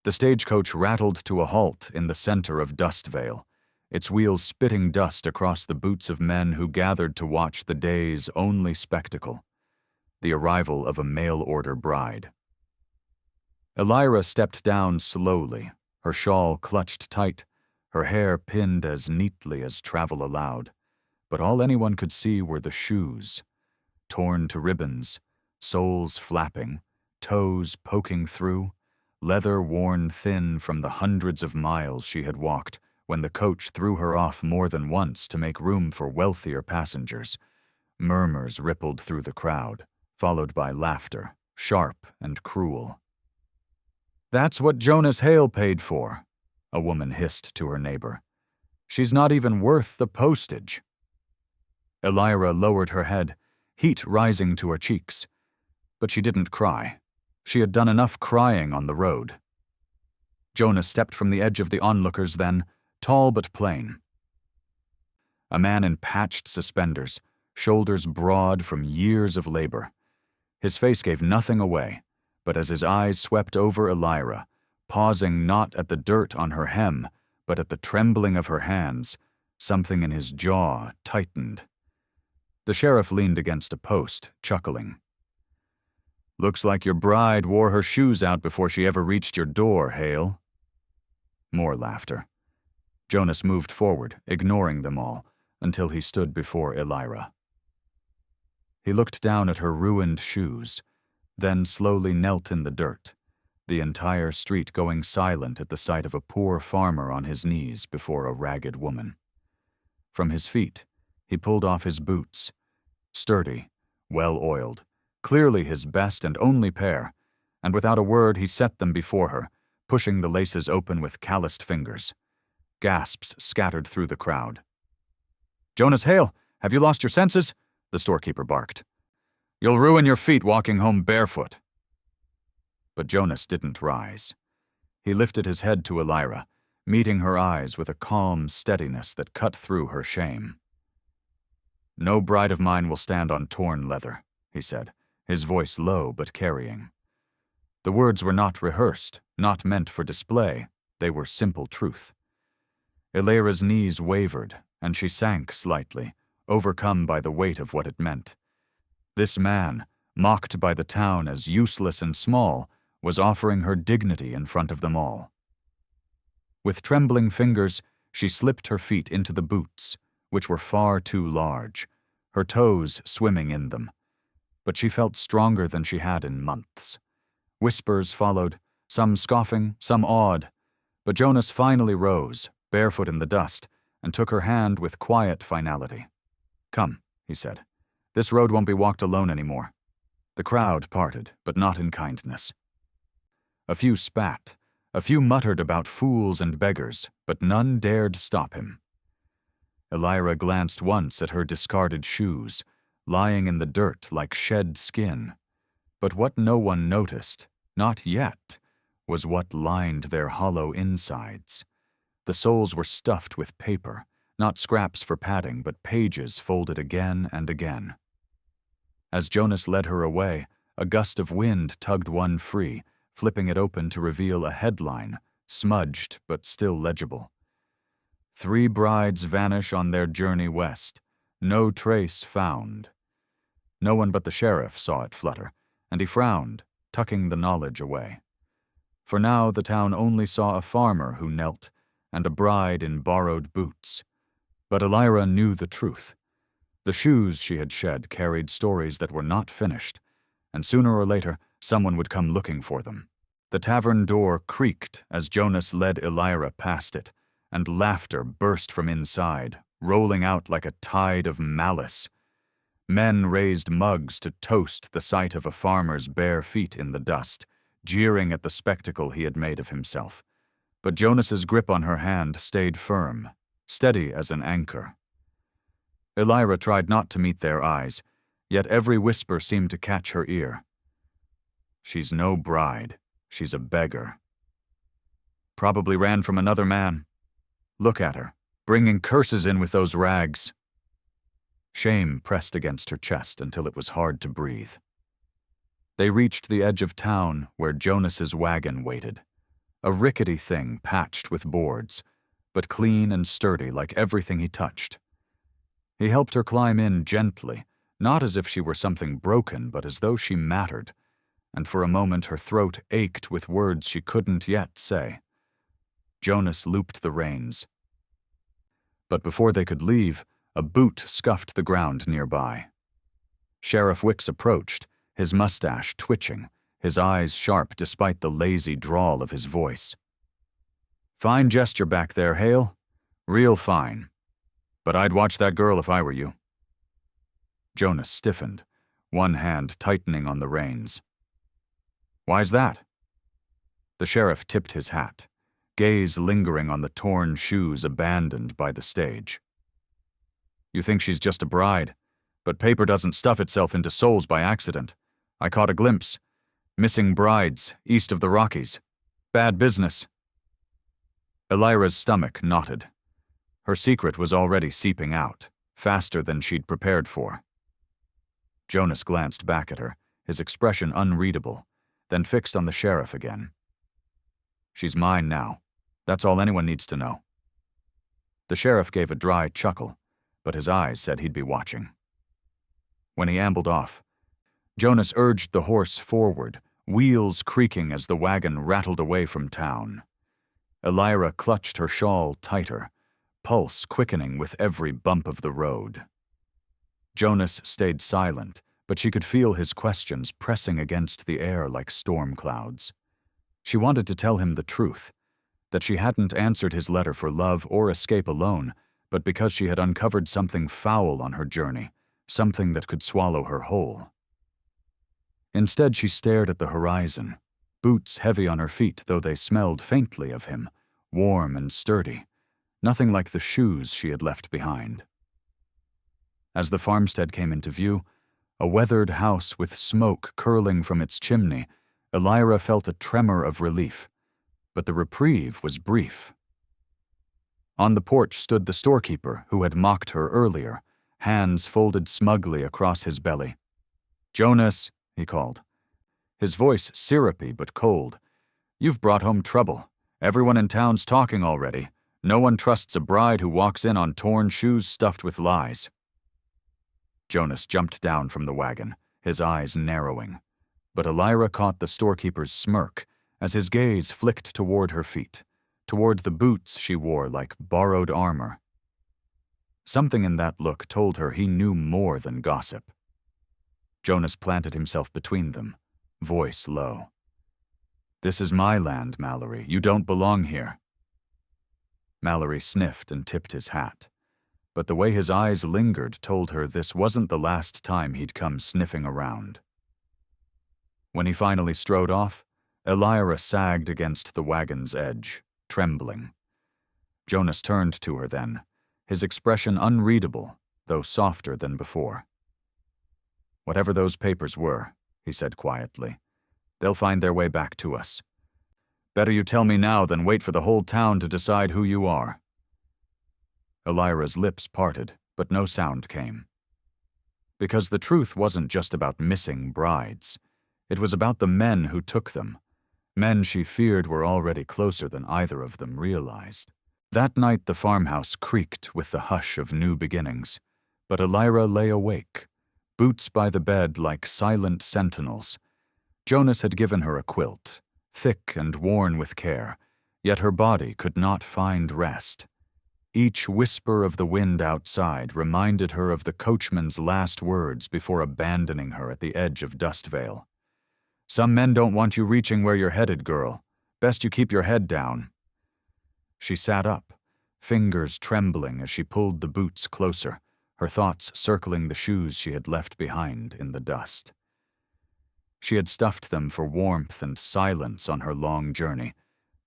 The stagecoach rattled to a halt in the center of Dustveil, its wheels spitting dust across the boots of men who gathered to watch the day's only spectacle, the arrival of a mail-order bride. Elira stepped down slowly, her shawl clutched tight, her hair pinned as neatly as travel allowed, but all anyone could see were the shoes, torn to ribbons, soles flapping, toes poking through, leather worn thin from the hundreds of miles she had walked when the coach threw her off more than once to make room for wealthier passengers. Murmurs rippled through the crowd, followed by laughter, sharp and cruel. "That's what Jonas Hale paid for," a woman hissed to her neighbor. "She's not even worth the postage." Elira lowered her head, heat rising to her cheeks. But she didn't cry. She had done enough crying on the road. Jonas stepped from the edge of the onlookers then, tall but plain. A man in patched suspenders, shoulders broad from years of labor. His face gave nothing away, but as his eyes swept over Elira, pausing not at the dirt on her hem, but at the trembling of her hands, something in his jaw tightened. The sheriff leaned against a post, chuckling. "Looks like your bride wore her shoes out before she ever reached your door, Hale." More laughter. Jonas moved forward, ignoring them all, until he stood before Elira. He looked down at her ruined shoes, then slowly knelt in the dirt, the entire street going silent at the sight of a poor farmer on his knees before a ragged woman. From his feet, he pulled off his boots, sturdy, well-oiled, clearly his best and only pair, and without a word he set them before her, pushing the laces open with calloused fingers. Gasps scattered through the crowd. "Jonas Hale, have you lost your senses?" the storekeeper barked. "You'll ruin your feet walking home barefoot." But Jonas didn't rise. He lifted his head to Elira, meeting her eyes with a calm steadiness that cut through her shame. "No bride of mine will stand on torn leather," he said, his voice low but carrying. The words were not rehearsed, not meant for display. They were simple truth. Elira's knees wavered, and she sank slightly, overcome by the weight of what it meant. This man, mocked by the town as useless and small, was offering her dignity in front of them all. With trembling fingers, she slipped her feet into the boots, which were far too large, her toes swimming in them. But she felt stronger than she had in months. Whispers followed, some scoffing, some awed, but Jonas finally rose, barefoot in the dust, and took her hand with quiet finality. "Come," he said. "This road won't be walked alone anymore." The crowd parted, but not in kindness. A few spat, a few muttered about fools and beggars, but none dared stop him. Elira glanced once at her discarded shoes, lying in the dirt like shed skin. But what no one noticed, not yet, was what lined their hollow insides. The soles were stuffed with paper, not scraps for padding, but pages folded again and again. As Jonas led her away, a gust of wind tugged one free, flipping it open to reveal a headline, smudged but still legible. "3 brides vanish on their journey west. No trace found." No one but the sheriff saw it flutter, and he frowned, tucking the knowledge away. For now the town only saw a farmer who knelt, and a bride in borrowed boots. But Elira knew the truth. The shoes she had shed carried stories that were not finished, and sooner or later someone would come looking for them. The tavern door creaked as Jonas led Elira past it, and laughter burst from inside, rolling out like a tide of malice. Men raised mugs to toast the sight of a farmer's bare feet in the dust, jeering at the spectacle he had made of himself. But Jonas's grip on her hand stayed firm, steady as an anchor. Elira tried not to meet their eyes, yet every whisper seemed to catch her ear. "She's no bride. She's a beggar. Probably ran from another man. Look at her, bringing curses in with those rags." Shame pressed against her chest until it was hard to breathe. They reached the edge of town where Jonas's wagon waited, a rickety thing patched with boards, but clean and sturdy like everything he touched. He helped her climb in gently, not as if she were something broken, but as though she mattered, and for a moment her throat ached with words she couldn't yet say. Jonas looped the reins. But before they could leave, a boot scuffed the ground nearby. Sheriff Wicks approached, his mustache twitching, his eyes sharp despite the lazy drawl of his voice. "Fine gesture back there, Hale. Real fine. But I'd watch that girl if I were you." Jonas stiffened, one hand tightening on the reins. "Why's that?" The sheriff tipped his hat, gaze lingering on the torn shoes abandoned by the stage. "You think she's just a bride, but paper doesn't stuff itself into souls by accident. I caught a glimpse. Missing brides, east of the Rockies. Bad business." Elira's stomach knotted. Her secret was already seeping out, faster than she'd prepared for. Jonas glanced back at her, his expression unreadable, then fixed on the sheriff again. "She's mine now. That's all anyone needs to know." The sheriff gave a dry chuckle, but his eyes said he'd be watching. When he ambled off, Jonas urged the horse forward, wheels creaking as the wagon rattled away from town. Elira clutched her shawl tighter, pulse quickening with every bump of the road. Jonas stayed silent, but she could feel his questions pressing against the air like storm clouds. She wanted to tell him the truth, that she hadn't answered his letter for love or escape alone, but because she had uncovered something foul on her journey, something that could swallow her whole. Instead, she stared at the horizon, boots heavy on her feet though they smelled faintly of him, warm and sturdy, nothing like the shoes she had left behind. As the farmstead came into view, a weathered house with smoke curling from its chimney, Elira felt a tremor of relief, but the reprieve was brief. On the porch stood the storekeeper who had mocked her earlier, hands folded smugly across his belly. "Jonas," he called, his voice syrupy but cold. "You've brought home trouble. Everyone in town's talking already. No one trusts a bride who walks in on torn shoes stuffed with lies." Jonas jumped down from the wagon, his eyes narrowing, but Elira caught the storekeeper's smirk as his gaze flicked toward her feet, toward the boots she wore like borrowed armor. Something in that look told her he knew more than gossip. Jonas planted himself between them, voice low. "This is my land, Mallory. You don't belong here." Mallory sniffed and tipped his hat, but the way his eyes lingered told her this wasn't the last time he'd come sniffing around. When he finally strode off, Elira sagged against the wagon's edge, trembling. Jonas turned to her then, his expression unreadable, though softer than before. "Whatever those papers were," he said quietly, "they'll find their way back to us. Better you tell me now than wait for the whole town to decide who you are." Elira's lips parted, but no sound came. Because the truth wasn't just about missing brides. It was about the men who took them, men she feared were already closer than either of them realized. That night the farmhouse creaked with the hush of new beginnings, but Elira lay awake, boots by the bed like silent sentinels. Jonas had given her a quilt, thick and worn with care, yet her body could not find rest. Each whisper of the wind outside reminded her of the coachman's last words before abandoning her at the edge of Dustvale. "Some men don't want you reaching where you're headed, girl. Best you keep your head down." She sat up, fingers trembling as she pulled the boots closer, her thoughts circling the shoes she had left behind in the dust. She had stuffed them for warmth and silence on her long journey,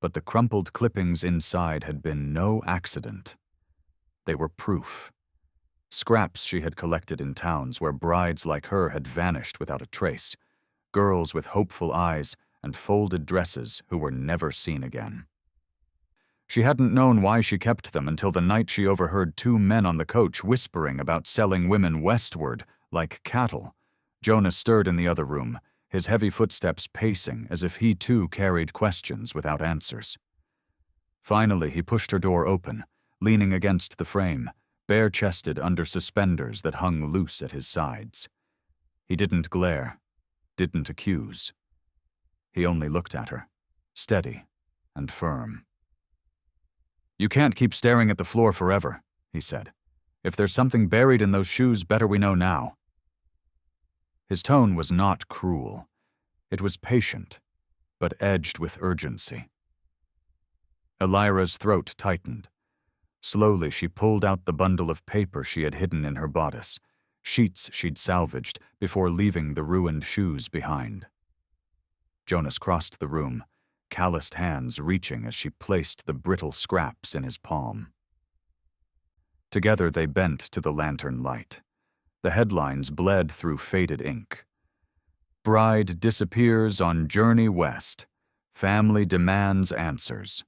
but the crumpled clippings inside had been no accident. They were proof. Scraps she had collected in towns where brides like her had vanished without a trace, girls with hopeful eyes and folded dresses who were never seen again. She hadn't known why she kept them until the night she overheard two men on the coach whispering about selling women westward like cattle. Jonas stirred in the other room, his heavy footsteps pacing as if he too carried questions without answers. Finally, he pushed her door open, leaning against the frame, bare-chested under suspenders that hung loose at his sides. He didn't glare, didn't accuse. He only looked at her, steady and firm. "You can't keep staring at the floor forever," he said. "If there's something buried in those shoes, better we know now." His tone was not cruel. It was patient, but edged with urgency. Elira's throat tightened. Slowly, she pulled out the bundle of paper she had hidden in her bodice, sheets she'd salvaged before leaving the ruined shoes behind. Jonas crossed the room, calloused hands reaching as she placed the brittle scraps in his palm. Together they bent to the lantern light. The headlines bled through faded ink. "Bride disappears on journey west. Family demands answers.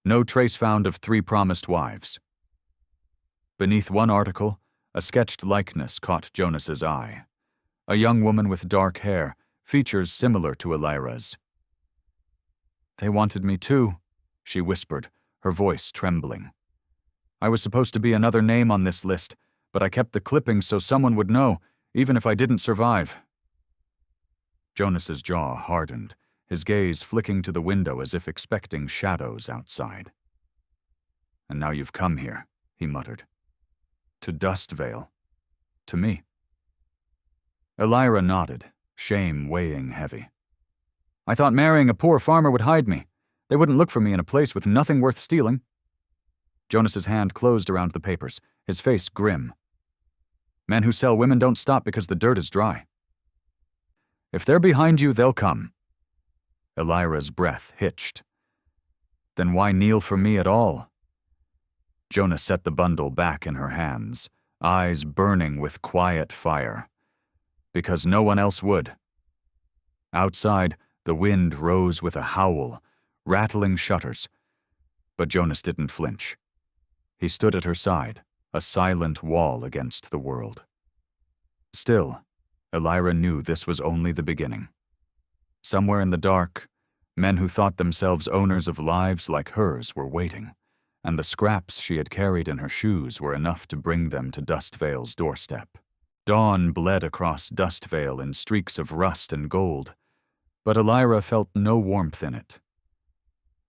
No trace found of 3 promised wives." Beneath one article, a sketched likeness caught Jonas's eye. A young woman with dark hair, features similar to Elira's. "They wanted me too," she whispered, her voice trembling. "I was supposed to be another name on this list, but I kept the clippings so someone would know, even if I didn't survive." Jonas's jaw hardened, his gaze flicking to the window as if expecting shadows outside. "And now you've come here," he muttered. "To Dustvale. To me." Elira nodded, shame weighing heavy. "I thought marrying a poor farmer would hide me. They wouldn't look for me in a place with nothing worth stealing." Jonas's hand closed around the papers, his face grim. "Men who sell women don't stop because the dirt is dry. If they're behind you, they'll come." Elira's breath hitched. "Then why kneel for me at all?" Jonas set the bundle back in her hands, eyes burning with quiet fire. "Because no one else would." Outside, the wind rose with a howl, rattling shutters. But Jonas didn't flinch. He stood at her side, a silent wall against the world. Still, Elira knew this was only the beginning. Somewhere in the dark, men who thought themselves owners of lives like hers were waiting, and the scraps she had carried in her shoes were enough to bring them to Dustvale's doorstep. Dawn bled across Dustvale in streaks of rust and gold, but Elira felt no warmth in it.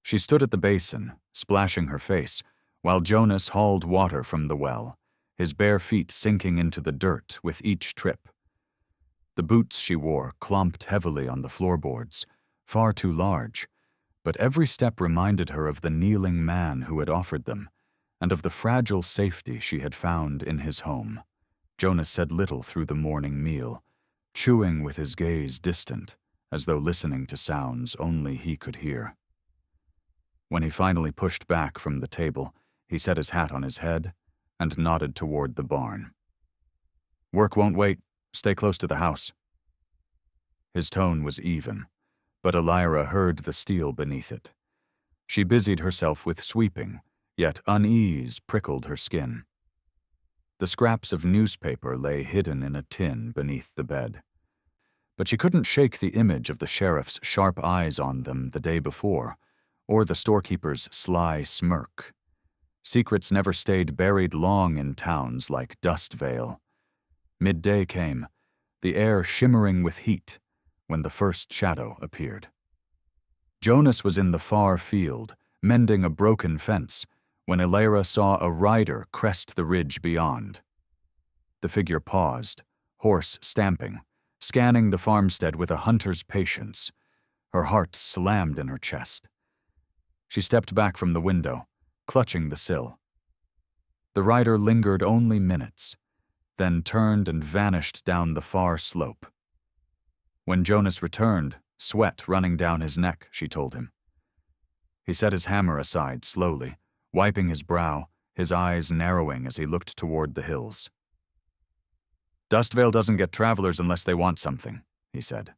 She stood at the basin, splashing her face, while Jonas hauled water from the well, his bare feet sinking into the dirt with each trip. The boots she wore clomped heavily on the floorboards, far too large, but every step reminded her of the kneeling man who had offered them, and of the fragile safety she had found in his home. Jonas said little through the morning meal, chewing with his gaze distant, as though listening to sounds only he could hear. When he finally pushed back from the table, he set his hat on his head and nodded toward the barn. "Work won't wait. Stay close to the house." His tone was even, but Elira heard the steel beneath it. She busied herself with sweeping, yet unease prickled her skin. The scraps of newspaper lay hidden in a tin beneath the bed. But she couldn't shake the image of the sheriff's sharp eyes on them the day before, or the storekeeper's sly smirk. Secrets never stayed buried long in towns like Dustvale. Midday came, the air shimmering with heat, when the first shadow appeared. Jonas was in the far field, mending a broken fence, when Elira saw a rider crest the ridge beyond. The figure paused, horse stamping, scanning the farmstead with a hunter's patience. Her heart slammed in her chest. She stepped back from the window, clutching the sill. The rider lingered only minutes, then turned and vanished down the far slope. When Jonas returned, sweat running down his neck, she told him. He set his hammer aside slowly, wiping his brow, his eyes narrowing as he looked toward the hills. "Dustvale doesn't get travelers unless they want something," he said.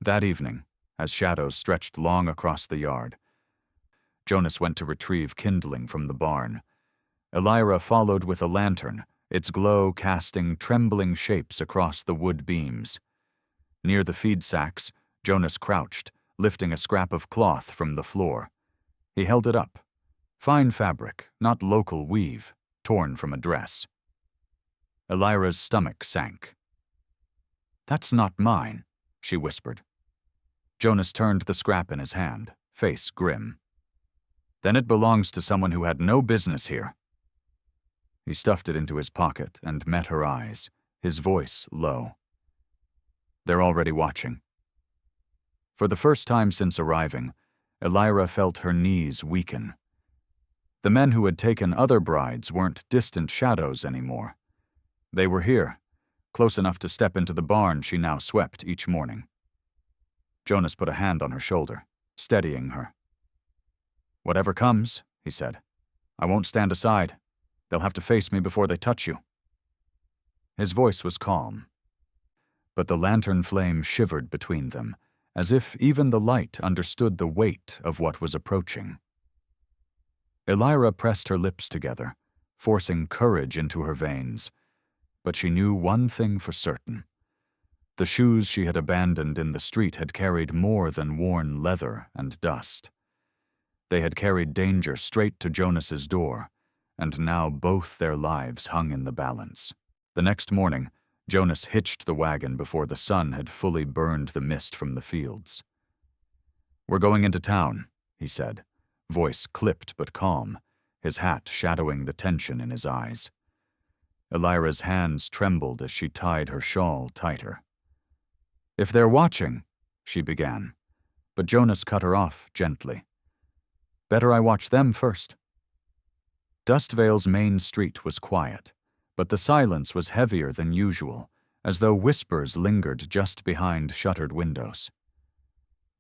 That evening, as shadows stretched long across the yard, Jonas went to retrieve kindling from the barn. Elira followed with a lantern, its glow casting trembling shapes across the wood beams. Near the feed sacks, Jonas crouched, lifting a scrap of cloth from the floor. He held it up. Fine fabric, not local weave, torn from a dress. Elira's stomach sank. "That's not mine," she whispered. Jonas turned the scrap in his hand, face grim. "Then it belongs to someone who had no business here." He stuffed it into his pocket and met her eyes, his voice low. "They're already watching." For the first time since arriving, Elira felt her knees weaken. The men who had taken other brides weren't distant shadows anymore. They were here, close enough to step into the barn she now swept each morning. Jonas put a hand on her shoulder, steadying her. "Whatever comes," he said, "I won't stand aside. They'll have to face me before they touch you." His voice was calm, but the lantern flame shivered between them, as if even the light understood the weight of what was approaching. Elira pressed her lips together, forcing courage into her veins, but she knew one thing for certain. The shoes she had abandoned in the street had carried more than worn leather and dust. They had carried danger straight to Jonas's door, and now both their lives hung in the balance. The next morning, Jonas hitched the wagon before the sun had fully burned the mist from the fields. "We're going into town," he said, voice clipped but calm, his hat shadowing the tension in his eyes. Elira's hands trembled as she tied her shawl tighter. "If they're watching," she began, but Jonas cut her off gently. "Better I watch them first." Dustvale's main street was quiet, but the silence was heavier than usual, as though whispers lingered just behind shuttered windows.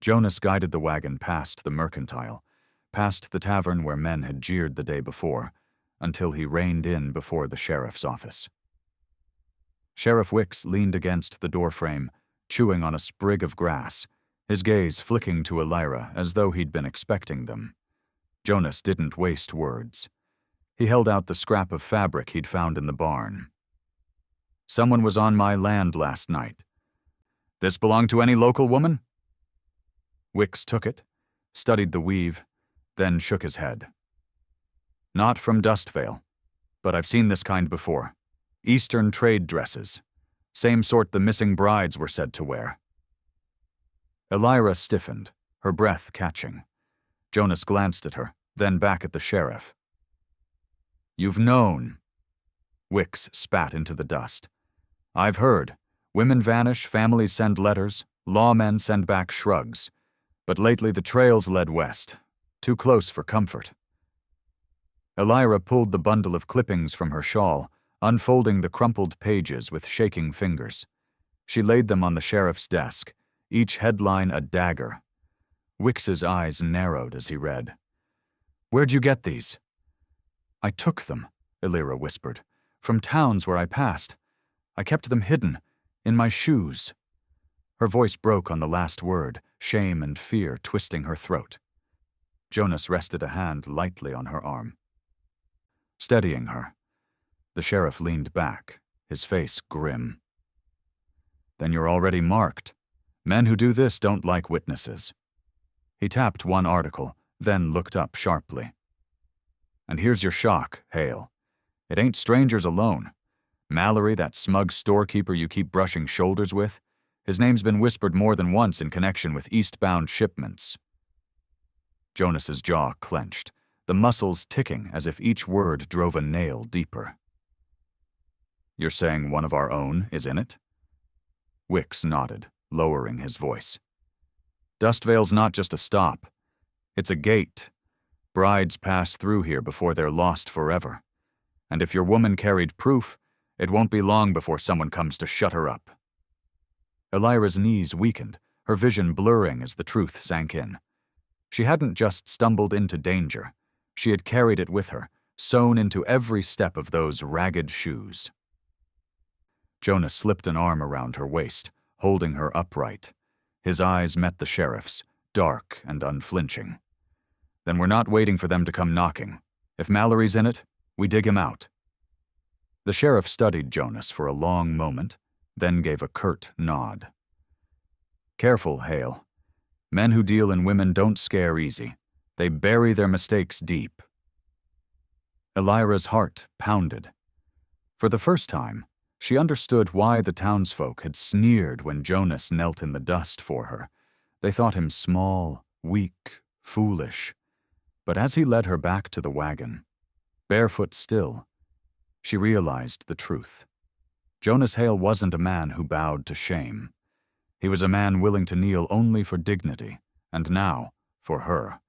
Jonas guided the wagon past the mercantile, past the tavern where men had jeered the day before, until he reined in before the sheriff's office. Sheriff Wicks leaned against the doorframe, chewing on a sprig of grass, his gaze flicking to Elira as though he'd been expecting them. Jonas didn't waste words. He held out the scrap of fabric he'd found in the barn. "Someone was on my land last night. This belong to any local woman?" Wicks took it, studied the weave, then shook his head. "Not from Dustvale, but I've seen this kind before. Eastern trade dresses. Same sort the missing brides were said to wear." Elira stiffened, her breath catching. Jonas glanced at her, then back at the sheriff. "You've known." Wicks spat into the dust. "I've heard. Women vanish, families send letters, lawmen send back shrugs. But lately the trails led west. Too close for comfort." Elira pulled the bundle of clippings from her shawl, unfolding the crumpled pages with shaking fingers. She laid them on the sheriff's desk, each headline a dagger. Wicks's eyes narrowed as he read. "Where'd you get these?" "I took them," Elira whispered, "from towns where I passed. I kept them hidden, in my shoes." Her voice broke on the last word, shame and fear twisting her throat. Jonas rested a hand lightly on her arm. Steadying her, the sheriff leaned back, his face grim. "Then you're already marked. Men who do this don't like witnesses." He tapped one article, then looked up sharply. "And here's your shock, Hale. It ain't strangers alone. Mallory, that smug storekeeper you keep brushing shoulders with, his name's been whispered more than once in connection with eastbound shipments." Jonas's jaw clenched, the muscles ticking as if each word drove a nail deeper. "You're saying one of our own is in it?" Wicks nodded, lowering his voice. "Dustvale's not just a stop. It's a gate. Brides pass through here before they're lost forever. And if your woman carried proof, it won't be long before someone comes to shut her up." Elira's knees weakened, her vision blurring as the truth sank in. She hadn't just stumbled into danger. She had carried it with her, sewn into every step of those ragged shoes. Jonas slipped an arm around her waist, holding her upright. His eyes met the sheriff's, dark and unflinching. "Then we're not waiting for them to come knocking. If Mallory's in it, we dig him out." The sheriff studied Jonas for a long moment, then gave a curt nod. Careful, Hale. Men who deal in women don't scare easy. They bury their mistakes deep. Elira's heart pounded. For the first time, she understood why the townsfolk had sneered when Jonas knelt in the dust for her. They thought him small, weak, foolish. But as he led her back to the wagon, barefoot still, she realized the truth. Jonas Hale wasn't a man who bowed to shame. He was a man willing to kneel only for dignity, and now, for her.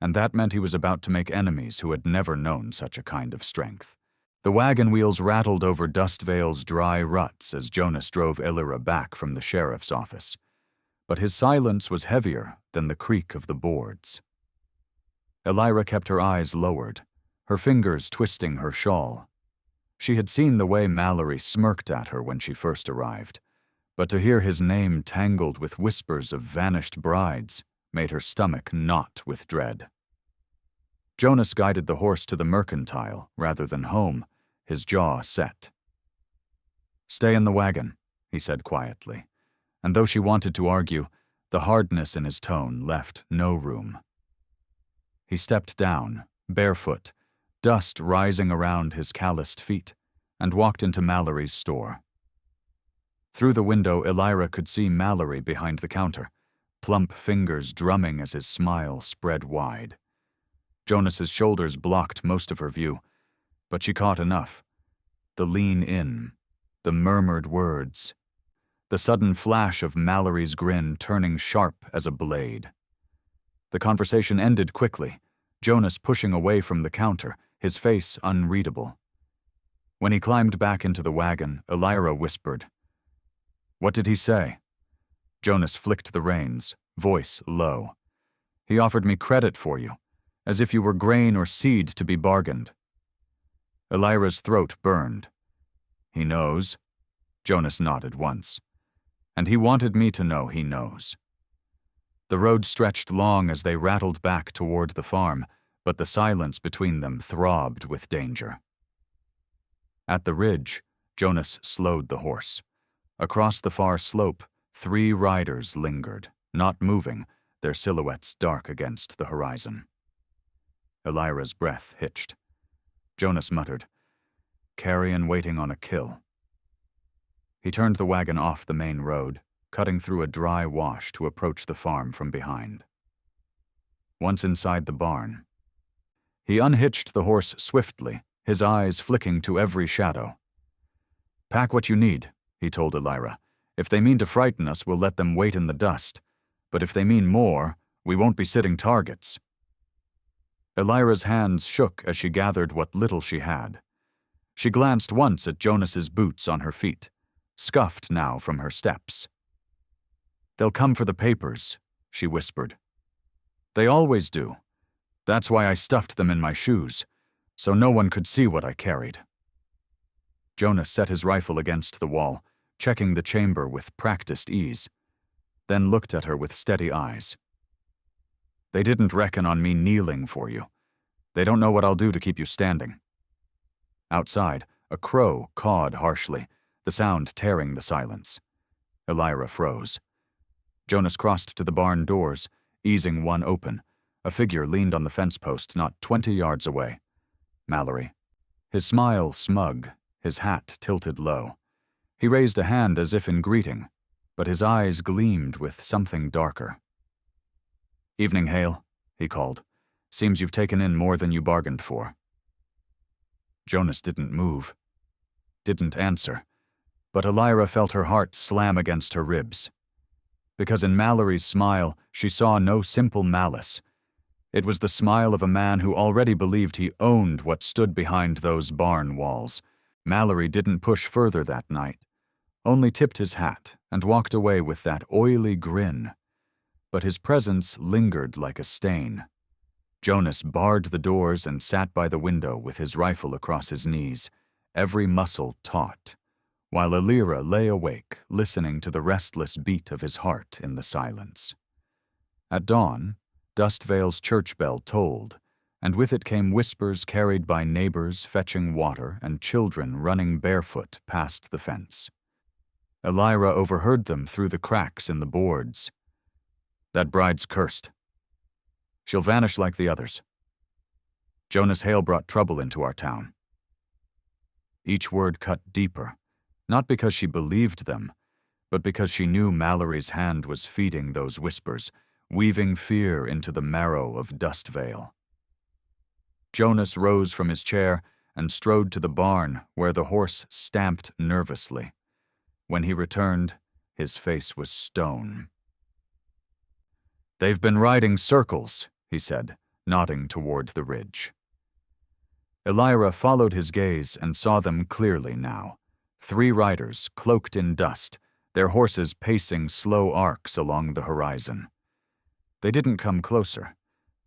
And that meant he was about to make enemies who had never known such a kind of strength. The wagon wheels rattled over Dustvale's dry ruts as Jonas drove Elira back from the sheriff's office. But his silence was heavier than the creak of the boards. Elira kept her eyes lowered, her fingers twisting her shawl. She had seen the way Mallory smirked at her when she first arrived, but to hear his name tangled with whispers of vanished brides made her stomach knot with dread. Jonas guided the horse to the mercantile rather than home, his jaw set. "Stay in the wagon," he said quietly, and though she wanted to argue, the hardness in his tone left no room. He stepped down, barefoot, dust rising around his calloused feet, and walked into Mallory's store. Through the window, Elira could see Mallory behind the counter, plump fingers drumming as his smile spread wide. Jonas's shoulders blocked most of her view, but she caught enough. The lean in, the murmured words, the sudden flash of Mallory's grin turning sharp as a blade. The conversation ended quickly, Jonas pushing away from the counter, his face unreadable. When he climbed back into the wagon, Elira whispered, "What did he say?" Jonas flicked the reins, voice low. "He offered me credit for you, as if you were grain or seed to be bargained." Elira's throat burned. "He knows." Jonas nodded once. "And he wanted me to know he knows." The road stretched long as they rattled back toward the farm, but the silence between them throbbed with danger. At the ridge, Jonas slowed the horse. Across the far slope, 3 riders lingered, not moving, their silhouettes dark against the horizon. Elira's breath hitched. Jonas muttered, "Carrion waiting on a kill." He turned the wagon off the main road, cutting through a dry wash to approach the farm from behind. Once inside the barn, he unhitched the horse swiftly, his eyes flicking to every shadow. "Pack what you need," he told Elira. "If they mean to frighten us, we'll let them wait in the dust. But if they mean more, we won't be sitting targets." Elira's hands shook as she gathered what little she had. She glanced once at Jonas's boots on her feet, scuffed now from her steps. "They'll come for the papers," she whispered. "They always do. That's why I stuffed them in my shoes, so no one could see what I carried." Jonas set his rifle against the wall, checking the chamber with practiced ease, then looked at her with steady eyes. "They didn't reckon on me kneeling for you. They don't know what I'll do to keep you standing." Outside, a crow cawed harshly, the sound tearing the silence. Elira froze. Jonas crossed to the barn doors, easing one open. A figure leaned on the fence post not 20 yards away. Mallory. His smile smug, his hat tilted low. He raised a hand as if in greeting, but his eyes gleamed with something darker. "Evening, Hale," he called. "Seems you've taken in more than you bargained for." Jonas didn't move, didn't answer, but Elira felt her heart slam against her ribs. Because in Mallory's smile, she saw no simple malice. It was the smile of a man who already believed he owned what stood behind those barn walls. Mallory didn't push further that night, only tipped his hat and walked away with that oily grin. But his presence lingered like a stain. Jonas barred the doors and sat by the window with his rifle across his knees, every muscle taut, while Elira lay awake, listening to the restless beat of his heart in the silence. At dawn, Dustvale's church bell tolled, and with it came whispers carried by neighbors fetching water and children running barefoot past the fence. Elira overheard them through the cracks in the boards. That bride's cursed. She'll vanish like the others. Jonas Hale brought trouble into our town. Each word cut deeper, not because she believed them, but because she knew Mallory's hand was feeding those whispers, weaving fear into the marrow of Dustveil. Jonas rose from his chair and strode to the barn where the horse stamped nervously. When he returned, his face was stone. "They've been riding circles," he said, nodding toward the ridge. Elira followed his gaze and saw them clearly now. 3 riders, cloaked in dust, their horses pacing slow arcs along the horizon. They didn't come closer,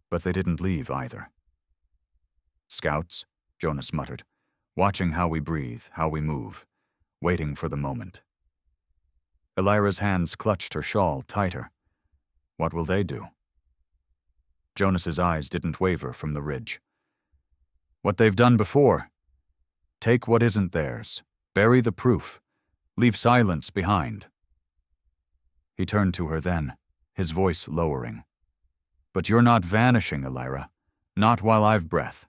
but they didn't leave either. "Scouts," Jonas muttered, watching how we breathe, how we move, waiting for the moment. Elira's hands clutched her shawl tighter. What will they do? Jonas's eyes didn't waver from the ridge. What they've done before. Take what isn't theirs, bury the proof, leave silence behind. He turned to her then, his voice lowering. "But you're not vanishing, Elira, not while I've breath."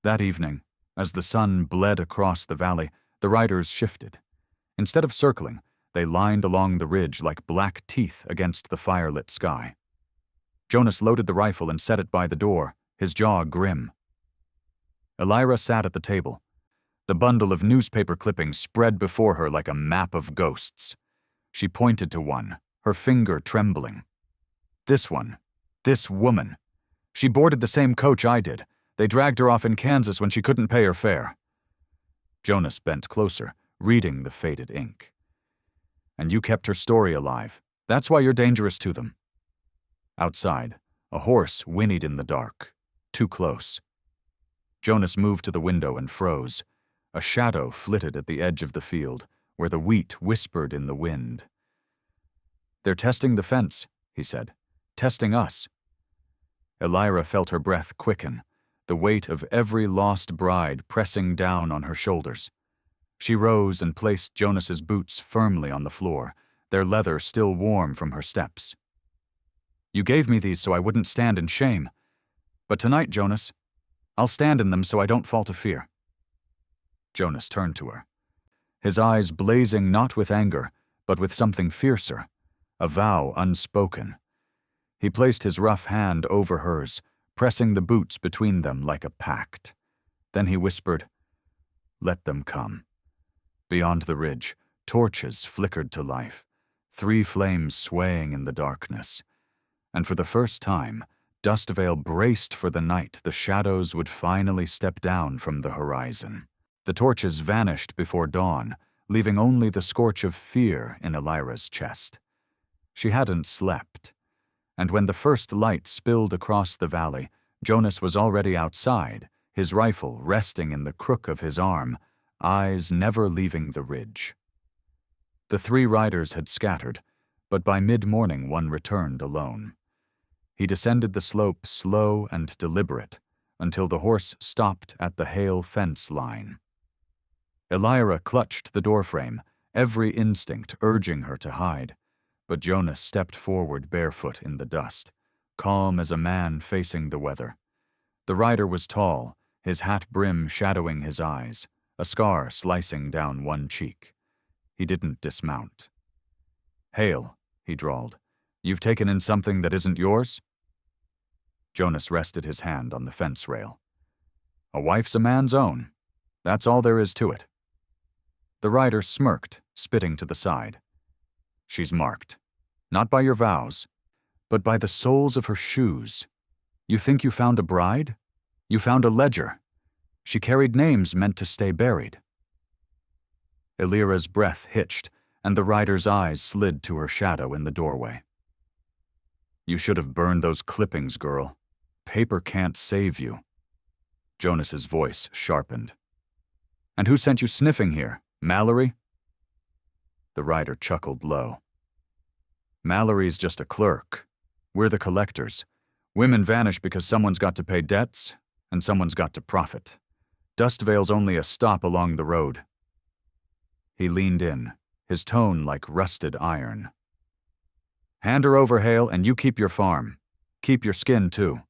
That evening, as the sun bled across the valley, the riders shifted. Instead of circling, they lined along the ridge like black teeth against the firelit sky. Jonas loaded the rifle and set it by the door, his jaw grim. Elira sat at the table. The bundle of newspaper clippings spread before her like a map of ghosts. She pointed to one, her finger trembling. This one, this woman. She boarded the same coach I did. They dragged her off in Kansas when she couldn't pay her fare. Jonas bent closer, reading the faded ink. "And you kept her story alive. That's why you're dangerous to them." Outside, a horse whinnied in the dark, too close. Jonas moved to the window and froze. A shadow flitted at the edge of the field, where the wheat whispered in the wind. "They're testing the fence," he said. "Testing us." Elira felt her breath quicken, the weight of every lost bride pressing down on her shoulders. She rose and placed Jonas's boots firmly on the floor, their leather still warm from her steps. "You gave me these so I wouldn't stand in shame. But tonight, Jonas, I'll stand in them so I don't fall to fear." Jonas turned to her, his eyes blazing not with anger, but with something fiercer, a vow unspoken. He placed his rough hand over hers, pressing the boots between them like a pact. Then he whispered, "Let them come." Beyond the ridge, torches flickered to life, 3 flames swaying in the darkness. And for the first time, Dustvale braced for the night the shadows would finally step down from the horizon. The torches vanished before dawn, leaving only the scorch of fear in Elira's chest. She hadn't slept. And when the first light spilled across the valley, Jonas was already outside, his rifle resting in the crook of his arm, eyes never leaving the ridge. The 3 riders had scattered, but by mid-morning one returned alone. He descended the slope slow and deliberate, until the horse stopped at the Hale fence line. Elira clutched the doorframe, every instinct urging her to hide, but Jonas stepped forward barefoot in the dust, calm as a man facing the weather. The rider was tall, his hat brim shadowing his eyes, a scar slicing down one cheek. He didn't dismount. "Hale," he drawled, "you've taken in something that isn't yours?" Jonas rested his hand on the fence rail. "A wife's a man's own. That's all there is to it." The rider smirked, spitting to the side. "She's marked. Not by your vows, but by the soles of her shoes. You think you found a bride? You found a ledger. She carried names meant to stay buried." Elira's breath hitched, and the rider's eyes slid to her shadow in the doorway. "You should have burned those clippings, girl. Paper can't save you." Jonas's voice sharpened. "And who sent you sniffing here? Mallory?" The rider chuckled low. "Mallory's just a clerk. We're the collectors. Women vanish because someone's got to pay debts, and someone's got to profit. Dustvale's only a stop along the road." He leaned in, his tone like rusted iron. "Hand her over, Hale, and you keep your farm. Keep your skin, too."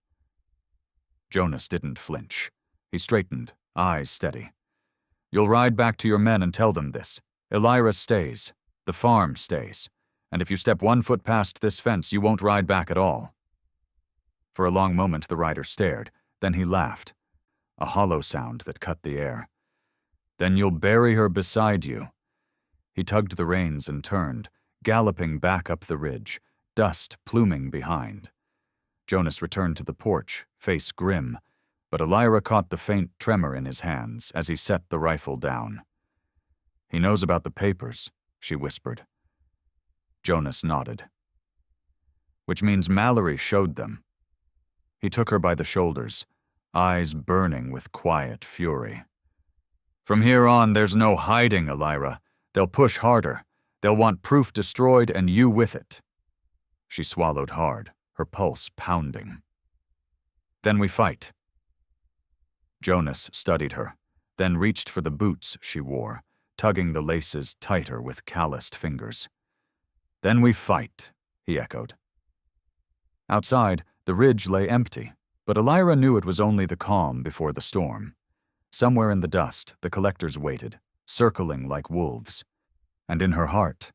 Jonas didn't flinch. He straightened, eyes steady. "You'll ride back to your men and tell them this. Elira stays. The farm stays. And if you step 1 foot past this fence, you won't ride back at all." For a long moment the rider stared. Then he laughed, a hollow sound that cut the air. "Then you'll bury her beside you." He tugged the reins and turned, galloping back up the ridge, dust pluming behind. Jonas returned to the porch, face grim, but Elira caught the faint tremor in his hands as he set the rifle down. "He knows about the papers," she whispered. Jonas nodded. "Which means Mallory showed them." He took her by the shoulders, eyes burning with quiet fury. "From here on, there's no hiding, Elira. They'll push harder. They'll want proof destroyed and you with it." She swallowed hard, her pulse pounding. "Then we fight." Jonas studied her, then reached for the boots she wore, tugging the laces tighter with calloused fingers. "Then we fight," he echoed. Outside, the ridge lay empty, but Elira knew it was only the calm before the storm. Somewhere in the dust, the collectors waited, circling like wolves. And in her heart,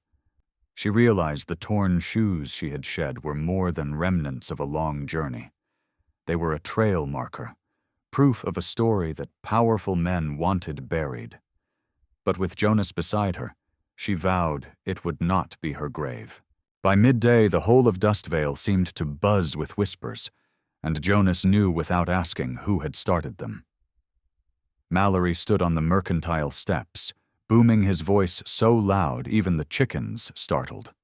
she realized the torn shoes she had shed were more than remnants of a long journey. They were a trail marker, proof of a story that powerful men wanted buried. But with Jonas beside her, she vowed it would not be her grave. By midday, the whole of Dustvale seemed to buzz with whispers, and Jonas knew without asking who had started them. Mallory stood on the mercantile steps, booming his voice so loud even the chickens startled.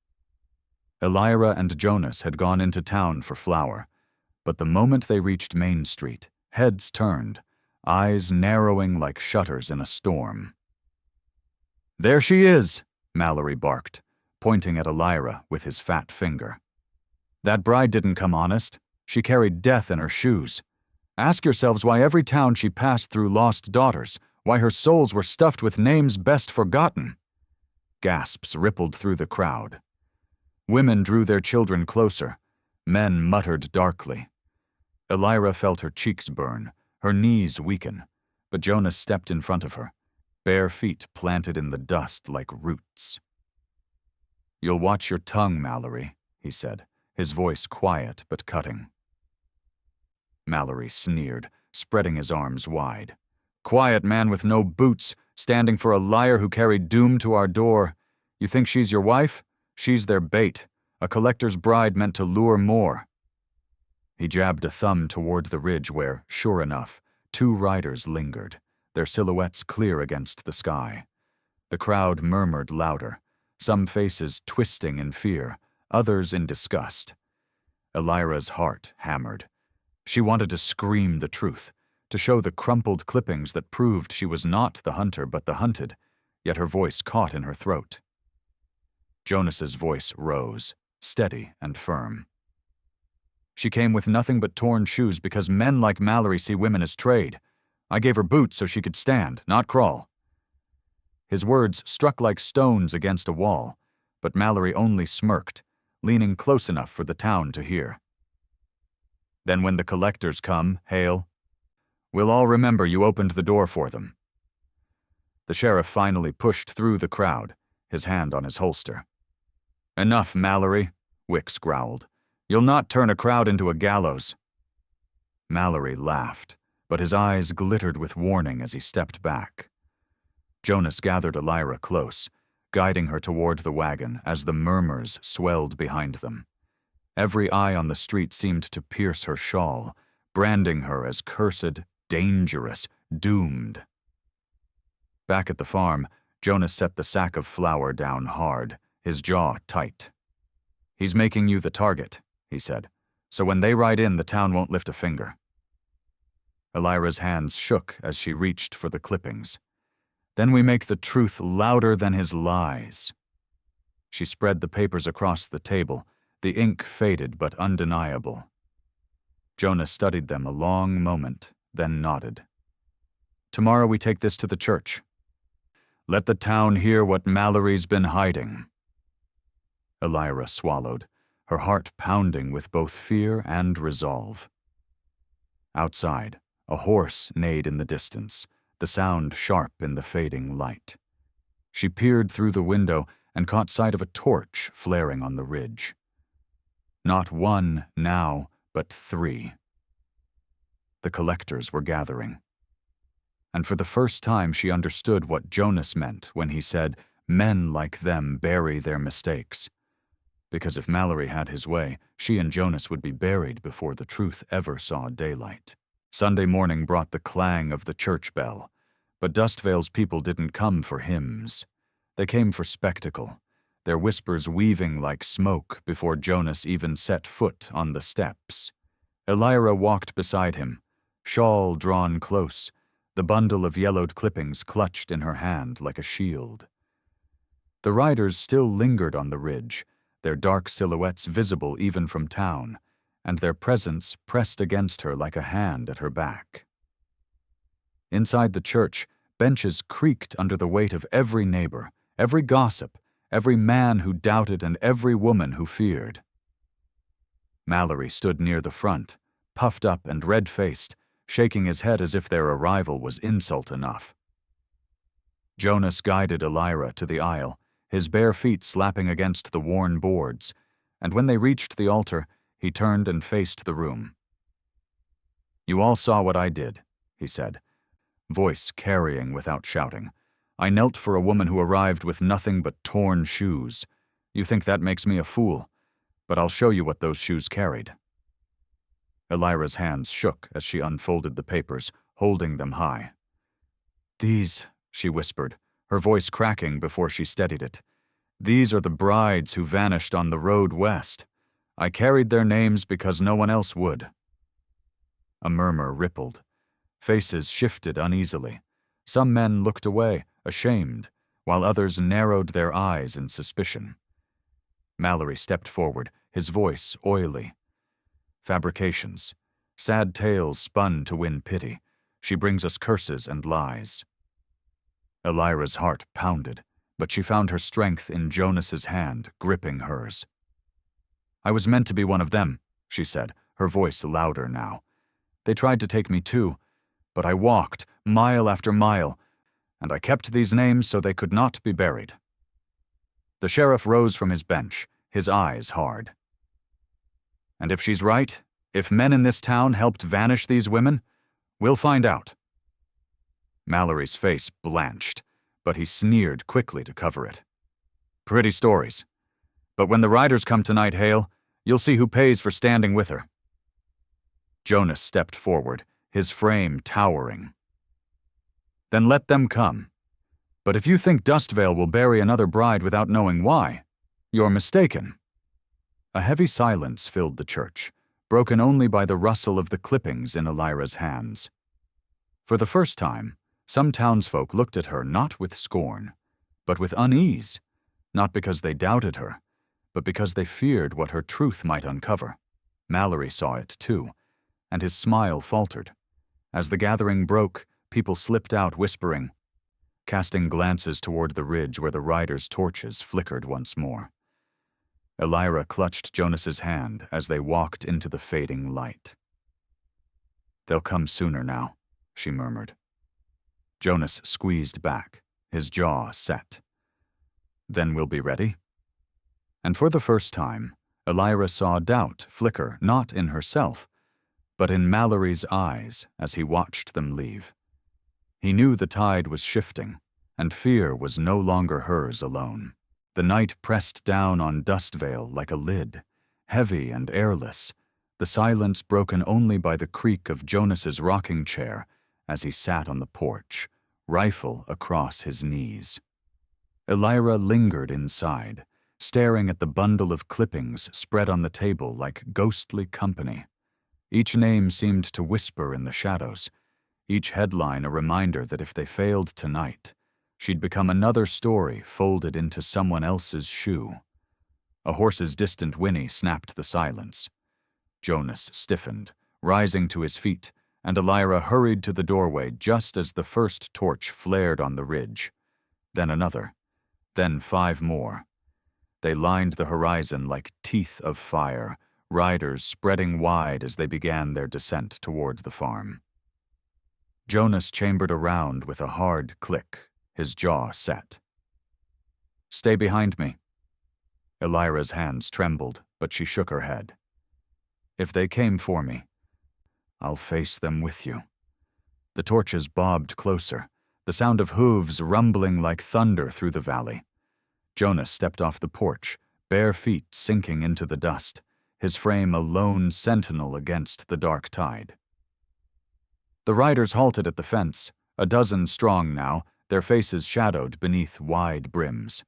Elira and Jonas had gone into town for flour, but the moment they reached Main Street, heads turned, eyes narrowing like shutters in a storm. "There she is," Mallory barked, pointing at Elira with his fat finger. "That bride didn't come honest. She carried death in her shoes. Ask yourselves why every town she passed through lost daughters, why her souls were stuffed with names best forgotten." Gasps rippled through the crowd. Women drew their children closer. Men muttered darkly. Elira felt her cheeks burn, her knees weaken, but Jonas stepped in front of her, bare feet planted in the dust like roots. "You'll watch your tongue, Mallory," he said, his voice quiet but cutting. Mallory sneered, spreading his arms wide. "Quiet man with no boots, standing for a liar who carried doom to our door. You think she's your wife? She's their bait, a collector's bride meant to lure more." He jabbed a thumb toward the ridge where, sure enough, 2 riders lingered, their silhouettes clear against the sky. The crowd murmured louder, some faces twisting in fear, others in disgust. Elira's heart hammered. She wanted to scream the truth, to show the crumpled clippings that proved she was not the hunter but the hunted, yet her voice caught in her throat. Jonas's voice rose, steady and firm. "She came with nothing but torn shoes because men like Mallory see women as trade. I gave her boots so she could stand, not crawl." His words struck like stones against a wall, but Mallory only smirked, leaning close enough for the town to hear. "Then when the collectors come, Hale, we'll all remember you opened the door for them." The sheriff finally pushed through the crowd, his hand on his holster. "Enough, Mallory," Wicks growled. "You'll not turn a crowd into a gallows." Mallory laughed, but his eyes glittered with warning as he stepped back. Jonas gathered Elira close, guiding her toward the wagon as the murmurs swelled behind them. Every eye on the street seemed to pierce her shawl, branding her as cursed, dangerous, doomed. Back at the farm, Jonas set the sack of flour down hard, his jaw tight. "He's making you the target," he said, "so when they ride in, the town won't lift a finger." Elira's hands shook as she reached for the clippings. "Then we make the truth louder than his lies." She spread the papers across the table, the ink faded but undeniable. Jonas studied them a long moment, then nodded. "Tomorrow we take this to the church." Let the town hear what Mallory's been hiding." Elira swallowed, her heart pounding with both fear and resolve. Outside, a horse neighed in the distance, the sound sharp in the fading light. She peered through the window and caught sight of a torch flaring on the ridge. Not one now, but 3. The collectors were gathering. And for the first time she understood what Jonas meant when he said, "Men like them bury their mistakes." Because if Mallory had his way, she and Jonas would be buried before the truth ever saw daylight. Sunday morning brought the clang of the church bell, but Dustvale's people didn't come for hymns. They came for spectacle, their whispers weaving like smoke before Jonas even set foot on the steps. Elira walked beside him, shawl drawn close, the bundle of yellowed clippings clutched in her hand like a shield. The riders still lingered on the ridge, their dark silhouettes visible even from town, and their presence pressed against her like a hand at her back. Inside the church, benches creaked under the weight of every neighbor, every gossip, every man who doubted and every woman who feared. Mallory stood near the front, puffed up and red-faced, shaking his head as if their arrival was insult enough. Jonas guided Elira to the aisle, his bare feet slapping against the worn boards, and when they reached the altar, he turned and faced the room. "You all saw what I did," he said, voice carrying without shouting. "I knelt for a woman who arrived with nothing but torn shoes. You think that makes me a fool, but I'll show you what those shoes carried." Elira's hands shook as she unfolded the papers, holding them high. "These," she whispered, her voice cracking before she steadied it. "These are the brides who vanished on the road west. I carried their names because no one else would." A murmur rippled. Faces shifted uneasily. Some men looked away, ashamed, while others narrowed their eyes in suspicion. Mallory stepped forward, his voice oily. "Fabrications. Sad tales spun to win pity. She brings us curses and lies." Elira's heart pounded, but she found her strength in Jonas's hand, gripping hers. "I was meant to be one of them," she said, her voice louder now. "They tried to take me too, but I walked, mile after mile, and I kept these names so they could not be buried." The sheriff rose from his bench, his eyes hard. "And if she's right, if men in this town helped vanish these women, we'll find out." Mallory's face blanched, but he sneered quickly to cover it. "Pretty stories. But when the riders come tonight, Hale, you'll see who pays for standing with her." Jonas stepped forward, his frame towering. "Then let them come. But if you think Dustvale will bury another bride without knowing why, you're mistaken." A heavy silence filled the church, broken only by the rustle of the clippings in Elira's hands. For the first time, some townsfolk looked at her not with scorn, but with unease, not because they doubted her, but because they feared what her truth might uncover. Mallory saw it too, and his smile faltered. As the gathering broke, people slipped out whispering, casting glances toward the ridge where the riders' torches flickered once more. Elira clutched Jonas's hand as they walked into the fading light. "They'll come sooner now," she murmured. Jonas squeezed back, his jaw set. "Then we'll be ready?" And for the first time, Elira saw doubt flicker not in herself, but in Mallory's eyes as he watched them leave. He knew the tide was shifting, and fear was no longer hers alone. The night pressed down on Dustvale like a lid, heavy and airless, the silence broken only by the creak of Jonas's rocking chair as he sat on the porch, rifle across his knees. Elira lingered inside, staring at the bundle of clippings spread on the table like ghostly company. Each name seemed to whisper in the shadows, each headline a reminder that if they failed tonight, she'd become another story folded into someone else's shoe. A horse's distant whinny snapped the silence. Jonas stiffened, rising to his feet, and Elira hurried to the doorway just as the first torch flared on the ridge. Then another, then 5 more. They lined the horizon like teeth of fire, riders spreading wide as they began their descent toward the farm. Jonas chambered around with a hard click, his jaw set. "Stay behind me." Elira's hands trembled, but she shook her head. "If they came for me, I'll face them with you." The torches bobbed closer, the sound of hooves rumbling like thunder through the valley. Jonas stepped off the porch, bare feet sinking into the dust, his frame a lone sentinel against the dark tide. The riders halted at the fence, a dozen strong now, their faces shadowed beneath wide brims.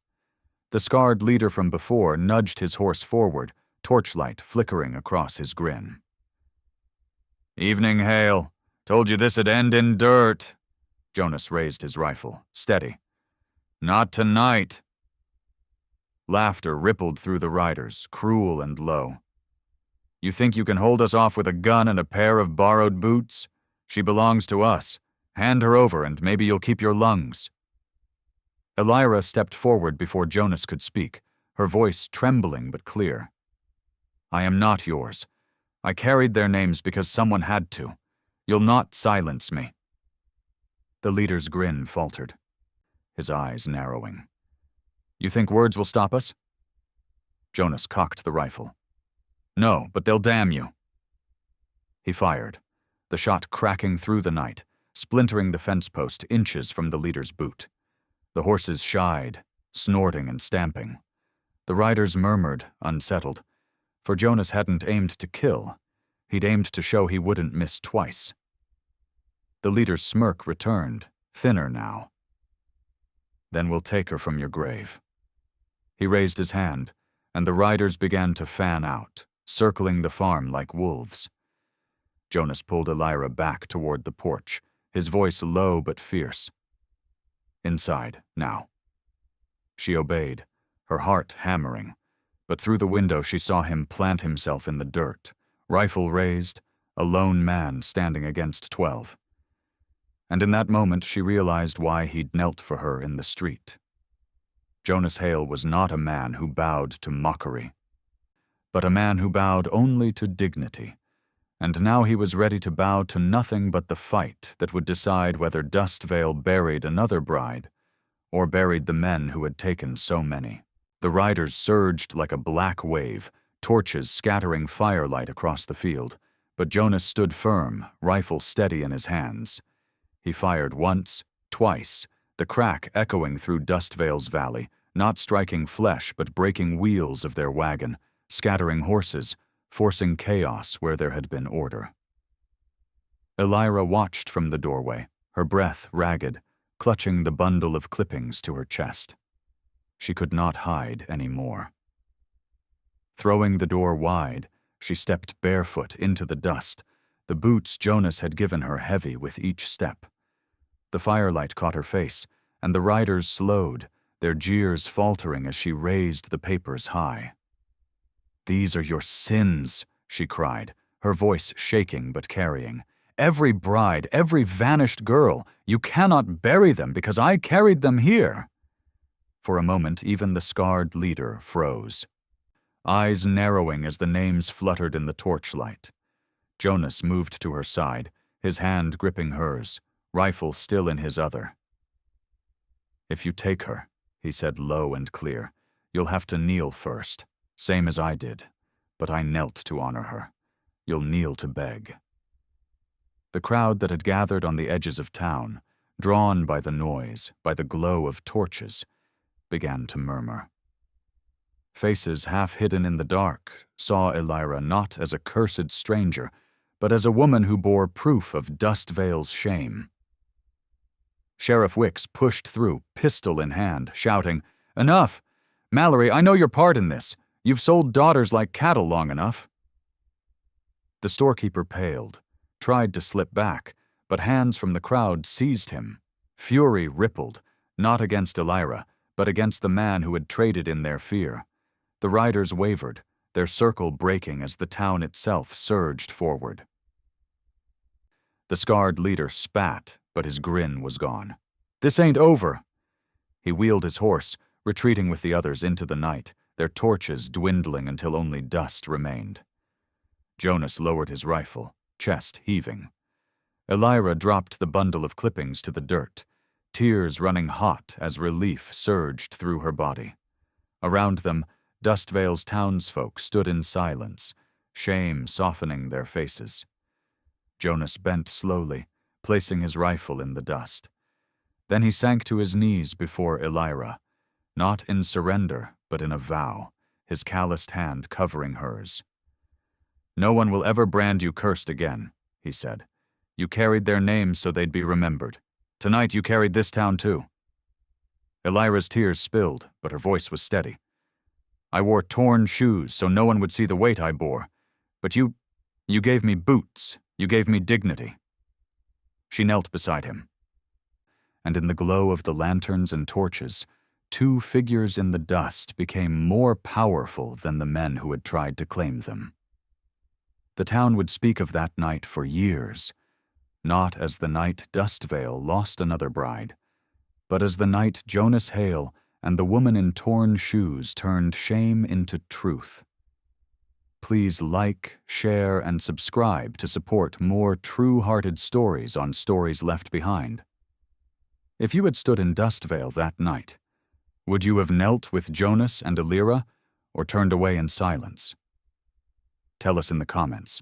The scarred leader from before nudged his horse forward, torchlight flickering across his grin. "Evening, Hale. Told you this'd end in dirt." Jonas raised his rifle, steady. "Not tonight." Laughter rippled through the riders, cruel and low. "You think you can hold us off with a gun and a pair of borrowed boots? She belongs to us. Hand her over and maybe you'll keep your lungs." Elira stepped forward before Jonas could speak, her voice trembling but clear. "I am not yours. I carried their names because someone had to. You'll not silence me." The leader's grin faltered, his eyes narrowing. "You think words will stop us?" Jonas cocked the rifle. "No, but they'll damn you." He fired, the shot cracking through the night, splintering the fence post inches from the leader's boot. The horses shied, snorting and stamping. The riders murmured, unsettled, for Jonas hadn't aimed to kill. He'd aimed to show he wouldn't miss twice. The leader's smirk returned, thinner now. "Then we'll take her from your grave." He raised his hand, and the riders began to fan out, circling the farm like wolves. Jonas pulled Elira back toward the porch, his voice low but fierce. "Inside, now." She obeyed, her heart hammering, but through the window she saw him plant himself in the dirt, rifle raised, a lone man standing against 12. And in that moment she realized why he'd knelt for her in the street. Jonas Hale was not a man who bowed to mockery, but a man who bowed only to dignity. And now he was ready to bow to nothing but the fight that would decide whether Dustvale buried another bride, or buried the men who had taken so many. The riders surged like a black wave, torches scattering firelight across the field, but Jonas stood firm, rifle steady in his hands. He fired once, twice, the crack echoing through Dustvale's valley, not striking flesh but breaking wheels of their wagon, scattering horses, forcing chaos where there had been order. Elira watched from the doorway, her breath ragged, clutching the bundle of clippings to her chest. She could not hide any more. Throwing the door wide, she stepped barefoot into the dust, the boots Jonas had given her heavy with each step. The firelight caught her face, and the riders slowed, their jeers faltering as she raised the papers high. "These are your sins," she cried, her voice shaking but carrying. "Every bride, every vanished girl, you cannot bury them because I carried them here." For a moment, even the scarred leader froze, eyes narrowing as the names fluttered in the torchlight. Jonas moved to her side, his hand gripping hers, rifle still in his other. "If you take her," he said low and clear, "you'll have to kneel first. Same as I did, but I knelt to honor her. You'll kneel to beg." The crowd that had gathered on the edges of town, drawn by the noise, by the glow of torches, began to murmur. Faces half hidden in the dark saw Elira not as a cursed stranger, but as a woman who bore proof of Dustvale's shame. Sheriff Wicks pushed through, pistol in hand, shouting, "Enough! Mallory, I know your part in this. You've sold daughters like cattle long enough." The storekeeper paled, tried to slip back, but hands from the crowd seized him. Fury rippled, not against Elira, but against the man who had traded in their fear. The riders wavered, their circle breaking as the town itself surged forward. The scarred leader spat, but his grin was gone. "This ain't over." He wheeled his horse, retreating with the others into the night, their torches dwindling until only dust remained. Jonas lowered his rifle, chest heaving. Elira dropped the bundle of clippings to the dirt, tears running hot as relief surged through her body. Around them, Dustvale's townsfolk stood in silence, shame softening their faces. Jonas bent slowly, placing his rifle in the dust. Then he sank to his knees before Elira, not in surrender, but in a vow, his calloused hand covering hers. "No one will ever brand you cursed again," he said. "You carried their names so they'd be remembered. Tonight you carried this town too." Elira's tears spilled, but her voice was steady. "I wore torn shoes so no one would see the weight I bore, but you gave me boots, you gave me dignity." She knelt beside him. And in the glow of the lanterns and torches, two figures in the dust became more powerful than the men who had tried to claim them. The town would speak of that night for years, not as the night Dustvale lost another bride, but as the night Jonas Hale and the woman in torn shoes turned shame into truth. Please like, share, and subscribe to support more true-hearted stories on Stories Left Behind. If you had stood in Dustvale that night, would you have knelt with Jonas and Elira, or turned away in silence? Tell us in the comments.